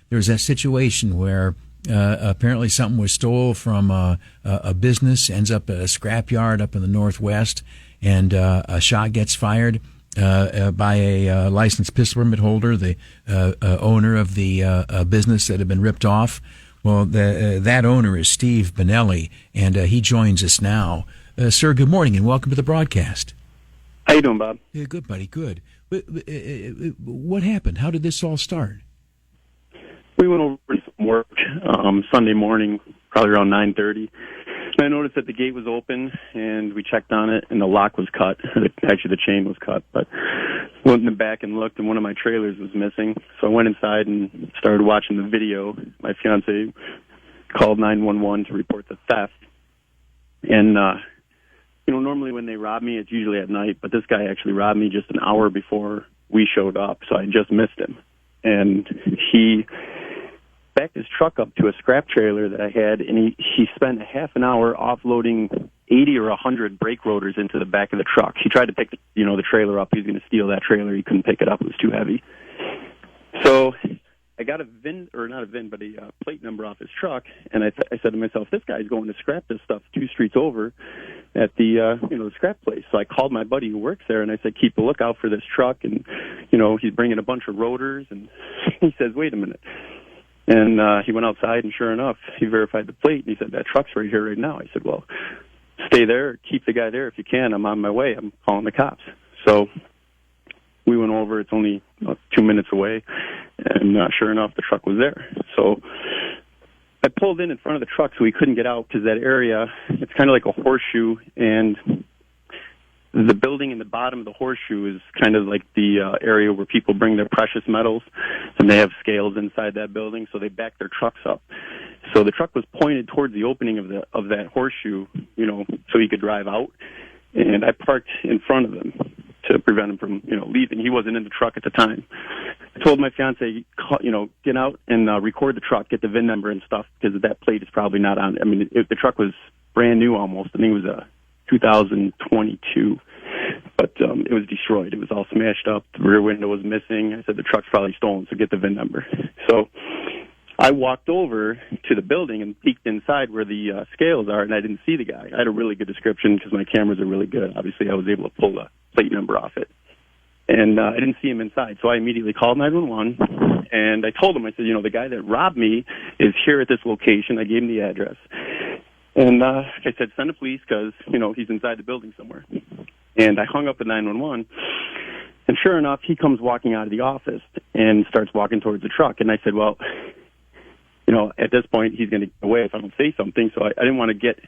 there was that situation where apparently something was stole from a business, ends up at a scrapyard up in the Northwest, and a shot gets fired by a licensed pistol permit holder, the owner of the business that had been ripped off. Well, that owner is Steve Bonelli, and he joins us now. Sir, good morning, and welcome to the broadcast. How you doing, Bob? Yeah, good, buddy, good. What happened? How did this all start? We went over to some work Sunday morning, probably around 9:30. And I noticed that the gate was open, and we checked on it, and the lock was cut. Actually, the chain was cut, but went in the back and looked, and one of my trailers was missing. So I went inside and started watching the video. My fiance called 911 to report the theft. And, normally when they rob me, it's usually at night, but this guy actually robbed me just an hour before we showed up, so I just missed him. And he backed his truck up to a scrap trailer that I had, and he spent a half an hour offloading 80 or 100 brake rotors into the back of the truck. He tried to pick the trailer up. He was going to steal that trailer. He couldn't pick it up. It was too heavy. So I got a plate number off his truck, and I said to myself, this guy's going to scrap this stuff 2 streets over at the scrap place. So I called my buddy who works there, and I said, keep a lookout for this truck, and he's bringing a bunch of rotors. And he says, wait a minute. And he went outside, and sure enough, he verified the plate, and he said, that truck's right here right now. I said, well, stay there, keep the guy there if you can. I'm on my way. I'm calling the cops. So we went over. It's only 2 minutes away, and sure enough, the truck was there. So I pulled in front of the truck so we couldn't get out because that area, it's kind of like a horseshoe, and the building in the bottom of the horseshoe is kind of like the area where people bring their precious metals, and they have scales inside that building, so they back their trucks up. So the truck was pointed towards the opening of that horseshoe, so he could drive out, and I parked in front of him to prevent him from, leaving. He wasn't in the truck at the time. I told my fiance, get out and record the truck, get the VIN number and stuff, because that plate is probably not on. I mean, the truck was brand new almost. I think it was a 2022, but it was destroyed. It was all smashed up. The rear window was missing. I said, the truck's probably stolen, so get the VIN number. So I walked over to the building and peeked inside where the scales are, and I didn't see the guy. I had a really good description because my cameras are really good. Obviously, I was able to pull the plate number off it. And I didn't see him inside, so I immediately called 911, and I told him, I said, the guy that robbed me is here at this location. I gave him the address. And I said, send the police because, he's inside the building somewhere. And I hung up at 911, and sure enough, he comes walking out of the office and starts walking towards the truck. And I said, well, at this point, he's going to get away if I don't say something. So I didn't want to get...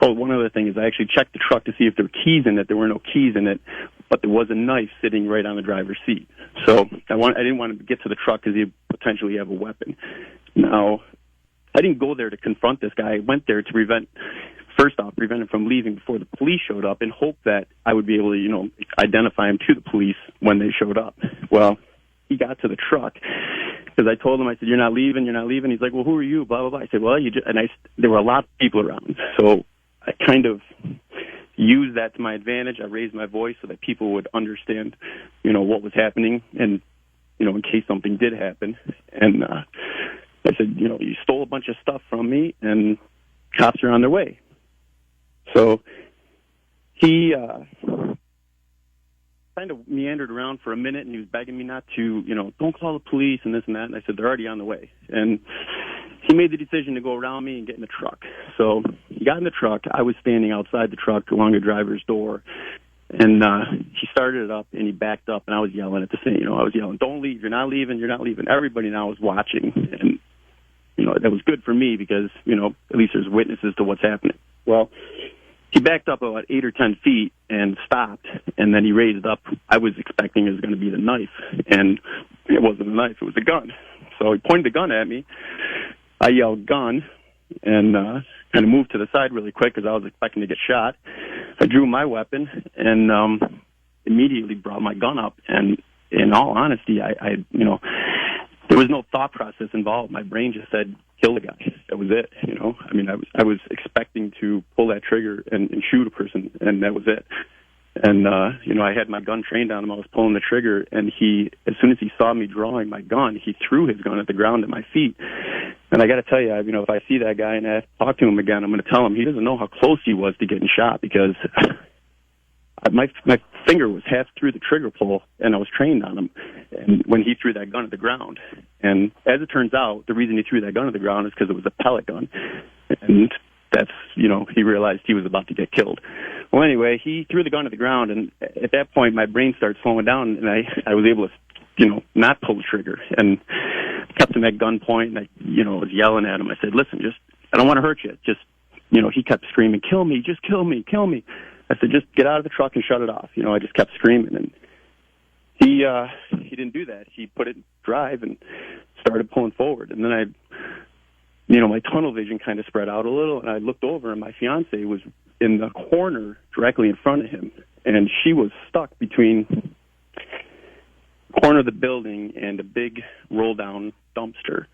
Oh, one other thing is I actually checked the truck to see if there were keys in it. There were no keys in it, but there was a knife sitting right on the driver's seat. So I didn't want to get to the truck because he'd potentially have a weapon. Now, I didn't go there to confront this guy. I went there to prevent him from leaving before the police showed up and hope that I would be able to, identify him to the police when they showed up. Well, he got to the truck because I told him, I said, you're not leaving. He's like, well, who are you? Blah, blah, blah. I said, well, there were a lot of people around. So I kind of used that to my advantage. I raised my voice so that people would understand, what was happening and, in case something did happen. And I said, you stole a bunch of stuff from me and cops are on their way. So he kind of meandered around for a minute, and he was begging me not to, don't call the police and this and that. And I said, they're already on the way. And he made the decision to go around me and get in the truck. So he got in the truck. I was standing outside the truck along the driver's door. And he started it up, and he backed up, and I was yelling at the same, I was yelling, don't leave, you're not leaving. Everybody now was watching. And, that was good for me because, at least there's witnesses to what's happening. Well, he backed up about 8 or 10 feet and stopped, and then he raised up. I was expecting it was going to be the knife, and it wasn't a knife, it was a gun. So he pointed the gun at me. I yelled, gun, and kind of moved to the side really quick because I was expecting to get shot. I drew my weapon and immediately brought my gun up, and in all honesty, I there was no thought process involved. My brain just said, kill the guy. That was it, I was expecting to pull that trigger and shoot a person, and that was it. And, I had my gun trained on him. I was pulling the trigger, and as soon as he saw me drawing my gun, he threw his gun at the ground at my feet. And I got to tell you, if I see that guy and I talk to him again, I'm going to tell him he doesn't know how close he was to getting shot, because my finger was half through the trigger pull, and I was trained on him. And when he threw that gun at the ground, and as it turns out, the reason he threw that gun at the ground is because it was a pellet gun, and that's he realized he was about to get killed. Well, anyway, he threw the gun at the ground, and at that point, my brain started slowing down, and I was able to, not pull the trigger, and kept him at gunpoint, and I was yelling at him. I said, "Listen, I don't want to hurt you. He kept screaming, 'Kill me, just kill me, kill me.' I said, just get out of the truck and shut it off." I just kept screaming, and he didn't do that. He put it in drive and started pulling forward. And then my tunnel vision kind of spread out a little, and I looked over, and my fiance was in the corner directly in front of him, and she was stuck between the corner of the building and a big roll-down dumpster.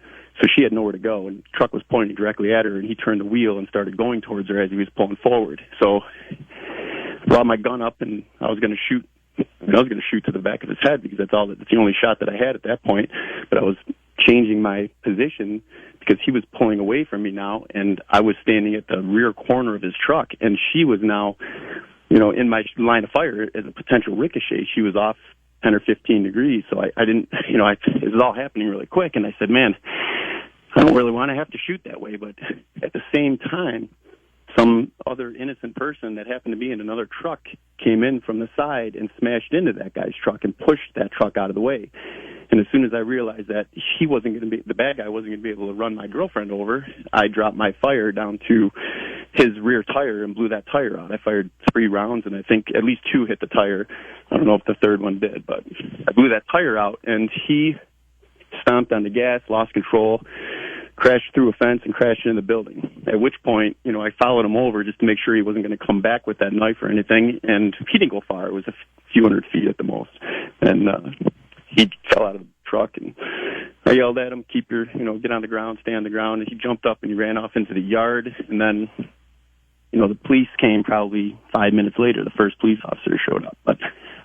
So she had nowhere to go, and the truck was pointing directly at her, and he turned the wheel and started going towards her as he was pulling forward. So I brought my gun up, and I was going to shoot. I was going to shoot to the back of his head, because that's the only shot that I had at that point. But I was changing my position because he was pulling away from me now, and I was standing at the rear corner of his truck, and she was now, in my line of fire as a potential ricochet. She was off 10 or 15 degrees, so I didn't, it was all happening really quick, and I said, man, I don't really want to have to shoot that way, but at the same time, some other innocent person that happened to be in another truck came in from the side and smashed into that guy's truck and pushed that truck out of the way. And as soon as I realized that the bad guy wasn't going to be able to run my girlfriend over, I dropped my fire down to his rear tire and blew that tire out. I fired 3 rounds, and I think at least 2 hit the tire. I don't know if the third one did, but I blew that tire out, and he stomped on the gas, lost control, crashed through a fence, and crashed into the building. At which point, I followed him over just to make sure he wasn't going to come back with that knife or anything, and he didn't go far. It was a few hundred feet at the most. And he fell out of the truck, and I yelled at him, get on the ground, stay on the ground. And he jumped up and he ran off into the yard. And then, the police came probably 5 minutes later. The first police officer showed up. But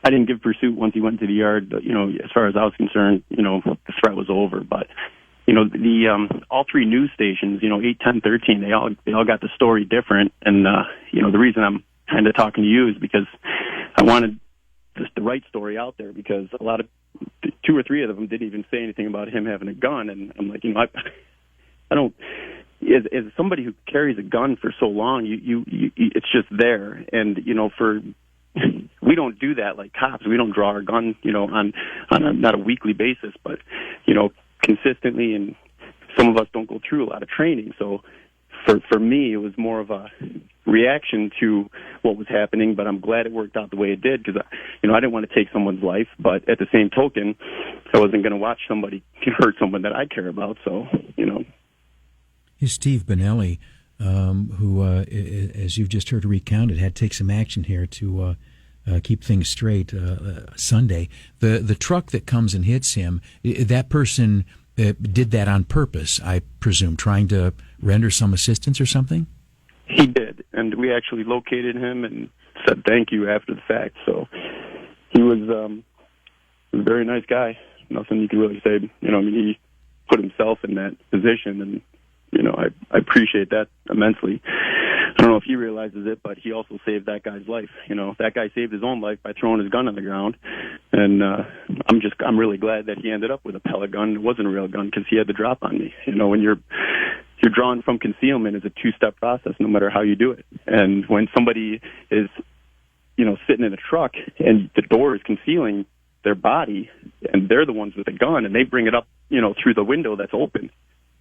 I didn't give pursuit once he went to the yard. But, as far as I was concerned, the threat was over. But, all 3 news stations, 8, 10, 13, they all got the story different. And, the reason I'm kind of talking to you is because I wanted just the right story out there, because a lot of 2 or 3 of them didn't even say anything about him having a gun. And I'm like, I don't, as somebody who carries a gun for so long, you it's just there. And, we don't do that like cops. We don't draw our gun, on not a weekly basis, but, consistently. And some of us don't go through a lot of training. So for me, it was more of a reaction to what was happening, but I'm glad it worked out the way it did, because, I didn't want to take someone's life, but at the same token, I wasn't going to watch somebody hurt someone that I care about, so. Here's Steve Bonelli, who, as you've just heard recounted, had to take some action here to keep things straight Sunday. The truck that comes and hits him, that person did that on purpose, I presume, trying to render some assistance or something? He did, and we actually located him and said thank you after the fact. So he was a very nice guy. Nothing you can really say. He put himself in that position, and I appreciate that immensely. I don't know if he realizes it, but he also saved that guy's life. That guy saved his own life by throwing his gun on the ground, and I'm really glad that he ended up with a pellet gun. It wasn't a real gun, because he had the drop on me. When you're drawn from concealment, is a 2-step process, no matter how you do it. And when somebody is, sitting in a truck and the door is concealing their body, and they're the ones with the gun, and they bring it up, through the window that's open,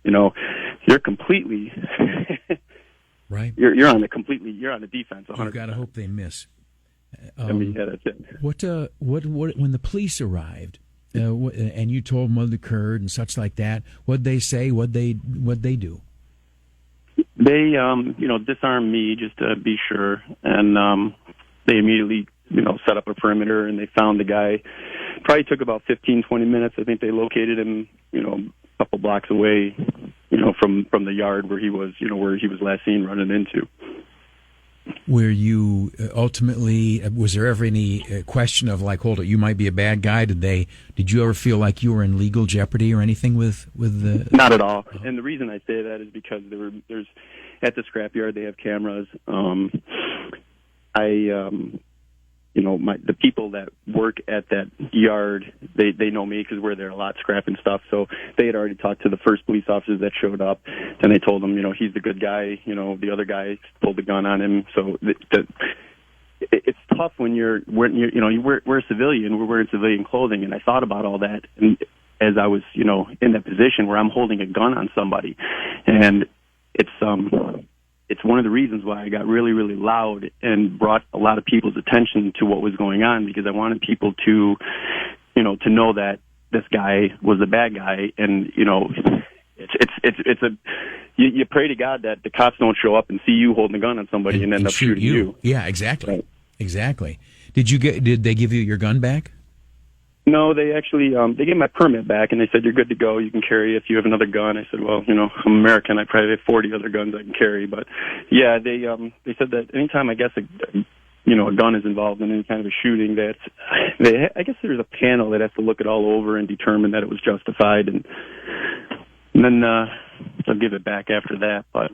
you're completely right. You're on the defense. 100%. You've got to hope they miss. Yeah, that's it. What when the police arrived, and you told them what occurred and such like that, what'd they say? What'd they do? They, disarmed me just to be sure, and they immediately, set up a perimeter, and they found the guy. Probably took about 15, 20 minutes. I think they located him, a couple blocks away, from the yard where he was, where he was last seen running into. where you ultimately, was there ever any question of like, hold it, you might be a bad guy? Did you ever feel like you were in legal jeopardy or anything with the? Not at all. And the reason I say that is because there's at the scrapyard they have cameras. The people that work at that yard, they know me because we're there a lot scrapping stuff. So they had already talked to the first police officers that showed up, and they told them, he's the good guy. The other guy pulled the gun on him. So it's tough when we're a civilian, we're wearing civilian clothing, and I thought about all that, and as I was, in that position where I'm holding a gun on somebody, and it's one of the reasons why I got really, really loud and brought a lot of people's attention to what was going on, because I wanted people to know that this guy was a bad guy, and you pray to God that the cops don't show up and see you holding a gun on somebody and end up shooting you. Yeah, exactly, right. Exactly. Did they give you your gun back? No, they actually they gave my permit back, and they said, you're good to go. You can carry if you have another gun. I said, well, I'm American. I probably have 40 other guns I can carry. But, yeah, they said that anytime I guess a gun is involved in any kind of a shooting, I guess there's a panel that has to look it all over and determine that it was justified. And then they'll give it back after that. But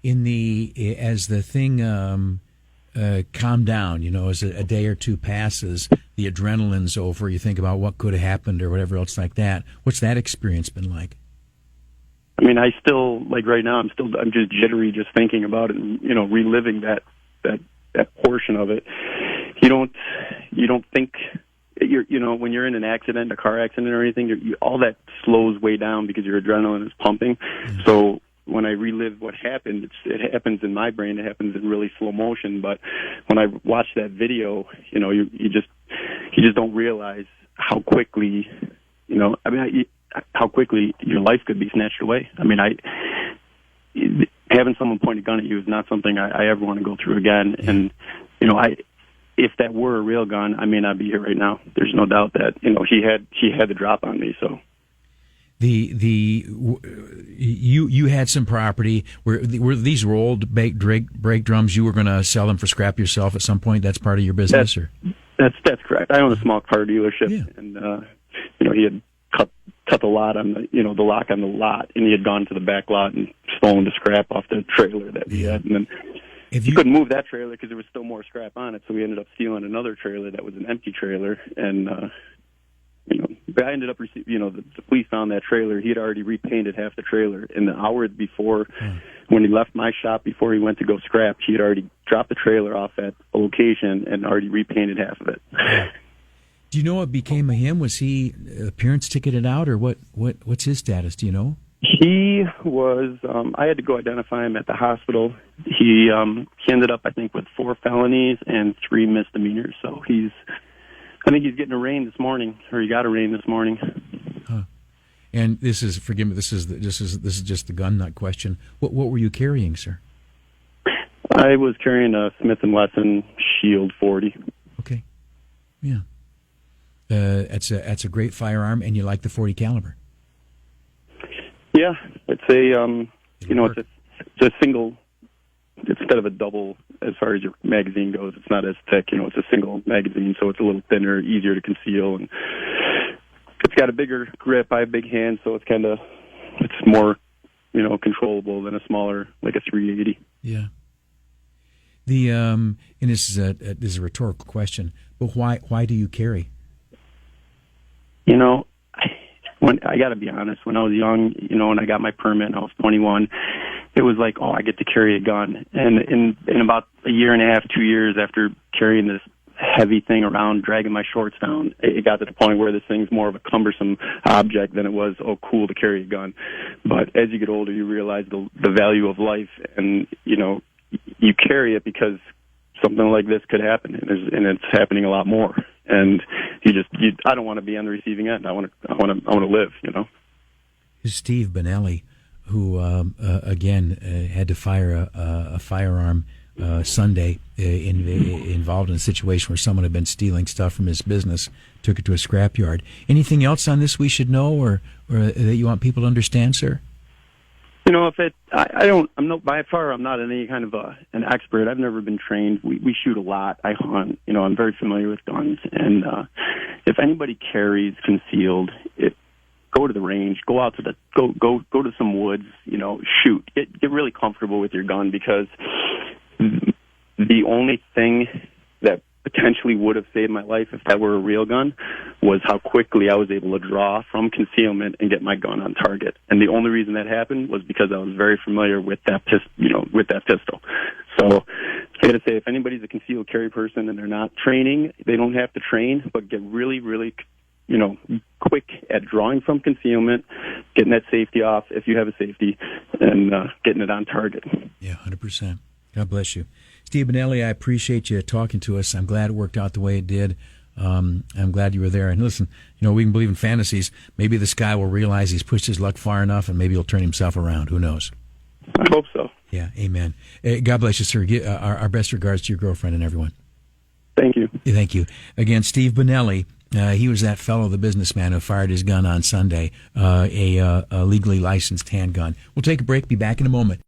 as the thing calm down, as a day or two passes, the adrenaline's over, you think about what could have happened or whatever else like that. What's that experience been like? I mean, I still, like right now, I'm just jittery just thinking about it and, reliving that portion of it. You don't think, when you're in an accident, a car accident or anything, all that slows way down because your adrenaline is pumping. Mm-hmm. So when I relive what happened, it happens in my brain. It happens in really slow motion. But when I watch that video, you just don't realize how quickly, how quickly your life could be snatched away. I mean, having someone point a gun at you is not something I ever want to go through again. And if that were a real gun, I may not be here right now. There's no doubt that he had the drop on me. So. You had some property where these were old brake drums. You were going to sell them for scrap yourself at some point. That's part of your business, That's correct. I own a small car dealership, yeah. And he had cut the lot on the lock on the lot, and he had gone to the back lot and stolen the scrap off the trailer that we had, and then. He couldn't move that trailer because there was still more scrap on it, so we ended up stealing another trailer that was an empty trailer, and I ended up receiving, the police found that trailer. He had already repainted half the trailer. In the hour before, when he left my shop, before he went to go scrap, he had already dropped the trailer off at a location and already repainted half of it. Do you know what became of him? Was he appearance ticketed out, or what's his status? Do you know? He was, I had to go identify him at the hospital. He ended up, I think, with 4 felonies and 3 misdemeanors. So I think he's getting arraigned this morning, or he got arraigned this morning. Huh. And this is, forgive me, this is just the gun nut question. What were you carrying, sir? I was carrying a Smith & Wesson Shield 40. Okay. Yeah. That's a great firearm, and you like the 40 caliber. Yeah, it's a single, instead of a double, as far as your magazine goes, it's not as thick, it's a single magazine, so it's a little thinner, easier to conceal, and it's got a bigger grip. I have big hands, so it's more, controllable than a smaller, like a 380. Yeah. And this is a rhetorical question, but why do you carry? I got to be honest, when I was young, and I got my permit and I was 21, it was like, I get to carry a gun. And in about a year and a half, 2 years after carrying this heavy thing around, dragging my shorts down, it got to the point where this thing's more of a cumbersome object than it was, cool to carry a gun. But as you get older, you realize the value of life, and, you carry it because something like this could happen, and it's happening a lot more. And I don't want to be on the receiving end. I want to live, Steve Benelli, who again had to fire a firearm Sunday, involved in a situation where someone had been stealing stuff from his business, took it to a scrapyard. Anything else on this we should know, or that you want people to understand, sir? If I'm not by far. I'm not any kind of an expert. I've never been trained. We shoot a lot. I hunt. I'm very familiar with guns. And if anybody carries concealed, go to the range. Go out to go to some woods. Shoot. Get really comfortable with your gun, because the only thing that potentially would have saved my life if that were a real gun was how quickly I was able to draw from concealment and get my gun on target. And the only reason that happened was because I was very familiar with that pistol. So I got to say, if anybody's a concealed carry person and they're not training, they don't have to train, but get really, really, quick at drawing from concealment, getting that safety off if you have a safety, and getting it on target. Yeah, 100%. God bless you. Steve Benelli, I appreciate you talking to us. I'm glad it worked out the way it did. I'm glad you were there. And listen, we can believe in fantasies. Maybe this guy will realize he's pushed his luck far enough, and maybe he'll turn himself around. Who knows? I hope so. Yeah, amen. God bless you, sir. Our best regards to your girlfriend and everyone. Thank you. Thank you. Again, Steve Benelli. He was that fellow, the businessman who fired his gun on Sunday, a legally licensed handgun. We'll take a break. Be back in a moment.